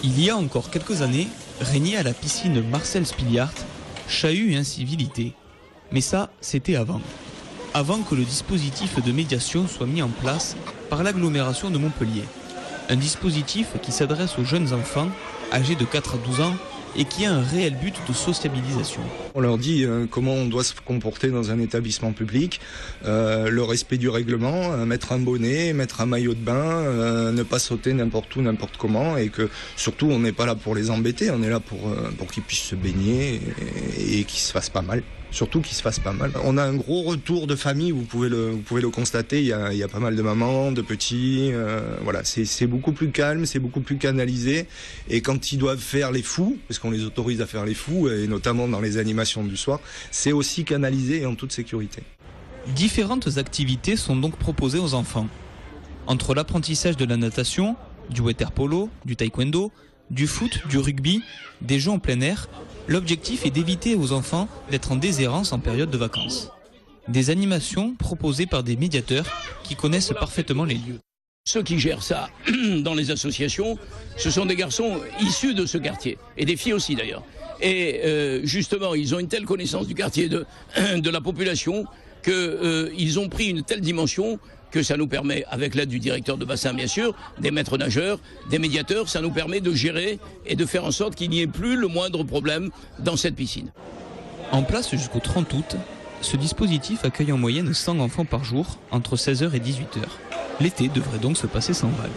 Il y a encore quelques années, régnait à la piscine Marcel Spiliart chahut et incivilité. Mais ça, c'était avant. Avant que le dispositif de médiation soit mis en place par l'agglomération de Montpellier. Un dispositif qui s'adresse aux jeunes enfants âgés de 4 à 12 ans et qui a un réel but de sociabilisation. On leur dit comment on doit se comporter dans un établissement public, le respect du règlement, mettre un bonnet, mettre un maillot de bain, ne pas sauter n'importe où, n'importe comment, et que surtout on n'est pas là pour les embêter, on est là pour qu'ils puissent se baigner et qu'ils se fassent pas mal. Surtout qu'ils se fassent pas mal. On a un gros retour de famille, vous pouvez le constater, il y a pas mal de mamans, de petits, voilà, c'est beaucoup plus calme, c'est beaucoup plus canalisé, et quand ils doivent faire les fous, parce qu'on les autorise à faire les fous, et notamment dans les animations du soir, c'est aussi canalisé et en toute sécurité. Différentes activités sont donc proposées aux enfants. Entre l'apprentissage de la natation, du water-polo, du taekwondo, du foot, du rugby, des jeux en plein air, l'objectif est d'éviter aux enfants d'être en déshérence en période de vacances. Des animations proposées par des médiateurs qui connaissent parfaitement les lieux. Ceux qui gèrent ça dans les associations, ce sont des garçons issus de ce quartier, et des filles aussi d'ailleurs. Et justement, ils ont une telle connaissance du quartier, de la population, qu'ils ont pris une telle dimension que ça nous permet, avec l'aide du directeur de bassin bien sûr, des maîtres nageurs, des médiateurs, ça nous permet de gérer et de faire en sorte qu'il n'y ait plus le moindre problème dans cette piscine. En place jusqu'au 30 août, ce dispositif accueille en moyenne 100 enfants par jour, entre 16h et 18h. L'été devrait donc se passer sans vague.